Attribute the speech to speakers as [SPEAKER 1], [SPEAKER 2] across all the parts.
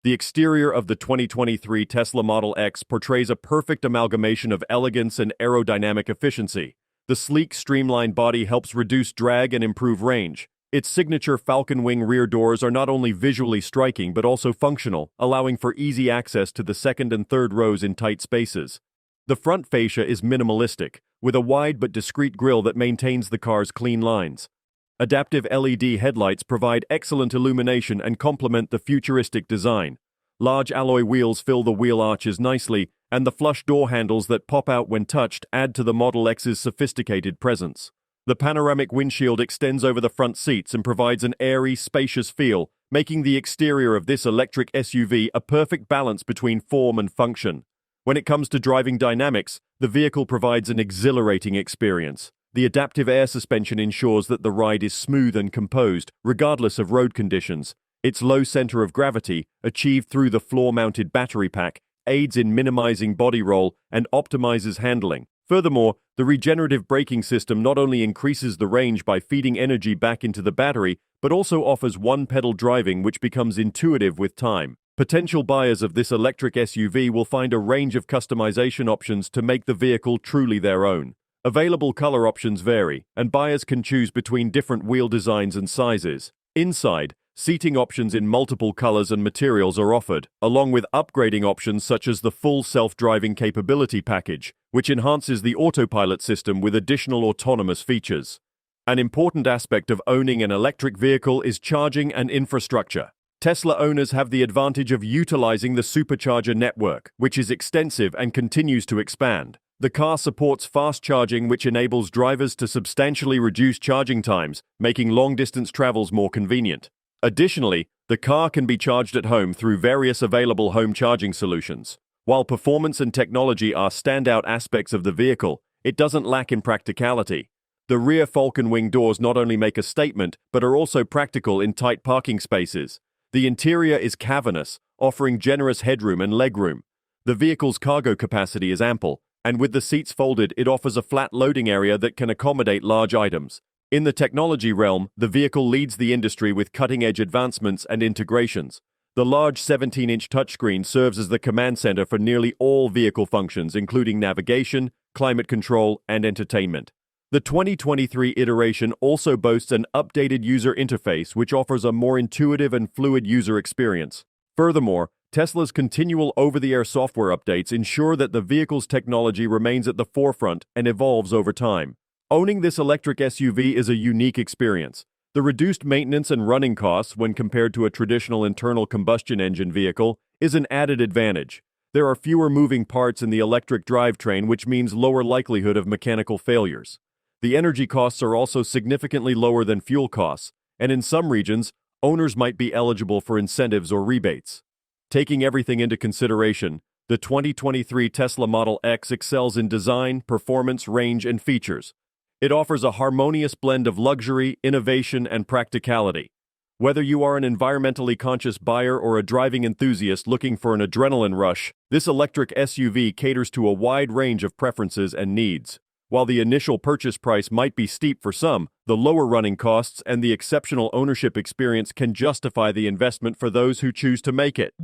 [SPEAKER 1] The exterior of the 2023 Tesla Model X portrays a perfect amalgamation of elegance and aerodynamic efficiency. The sleek, streamlined body helps reduce drag and improve range. Its signature Falcon Wing rear doors are not only visually striking but also functional, allowing for easy access to the second and third rows in tight spaces. The front fascia is minimalistic, with a wide but discreet grille that maintains the car's clean lines. Adaptive LED headlights provide excellent illumination and complement the futuristic design. Large alloy wheels fill the wheel arches nicely, and the flush door handles that pop out when touched add to the Model X's sophisticated presence. The panoramic windshield extends over the front seats and provides an airy, spacious feel, making the exterior of this electric SUV a perfect balance between form and function. When it comes to driving dynamics, the vehicle provides an exhilarating experience. The adaptive air suspension ensures that the ride is smooth and composed, regardless of road conditions. Its low center of gravity, achieved through the floor-mounted battery pack, aids in minimizing body roll and optimizes handling. Furthermore, the regenerative braking system not only increases the range by feeding energy back into the battery, but also offers one-pedal driving which becomes intuitive with time. Potential buyers of this electric SUV will find a range of customization options to make the vehicle truly their own. Available color options vary, and buyers can choose between different wheel designs and sizes. Inside, seating options in multiple colors and materials are offered, along with upgrading options such as the full self-driving capability package, which enhances the autopilot system with additional autonomous features. An important aspect of owning an electric vehicle is charging and infrastructure. Tesla owners have the advantage of utilizing the supercharger network, which is extensive and continues to expand. The car supports fast charging, which enables drivers to substantially reduce charging times, making long-distance travels more convenient. Additionally, the car can be charged at home through various available home charging solutions. While performance and technology are standout aspects of the vehicle, it doesn't lack in practicality. The rear Falcon Wing doors not only make a statement, but are also practical in tight parking spaces. The interior is cavernous, offering generous headroom and legroom. The vehicle's cargo capacity is ample, and with the seats folded, it offers a flat loading area that can accommodate large items. In the technology realm, the vehicle leads the industry with cutting-edge advancements and integrations. The large 17-inch touchscreen serves as the command center for nearly all vehicle functions, including navigation, climate control, and entertainment. The 2023 iteration also boasts an updated user interface, which offers a more intuitive and fluid user experience. Furthermore, Tesla's continual over-the-air software updates ensure that the vehicle's technology remains at the forefront and evolves over time. Owning this electric SUV is a unique experience. The reduced maintenance and running costs when compared to a traditional internal combustion engine vehicle is an added advantage. There are fewer moving parts in the electric drivetrain, which means lower likelihood of mechanical failures. The energy costs are also significantly lower than fuel costs, and in some regions, owners might be eligible for incentives or rebates. Taking everything into consideration, the 2023 Tesla Model X excels in design, performance, range, and features. It offers a harmonious blend of luxury, innovation, and practicality. Whether you are an environmentally conscious buyer or a driving enthusiast looking for an adrenaline rush, this electric SUV caters to a wide range of preferences and needs. While the initial purchase price might be steep for some, the lower running costs and the exceptional ownership experience can justify the investment for those who choose to make it.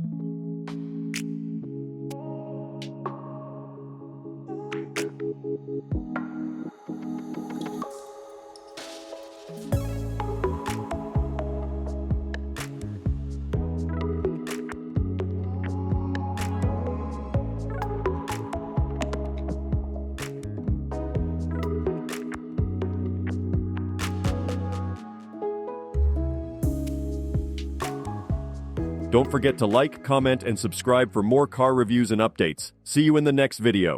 [SPEAKER 1] Don't forget to like, comment, and subscribe for more car reviews and updates. See you in the next video.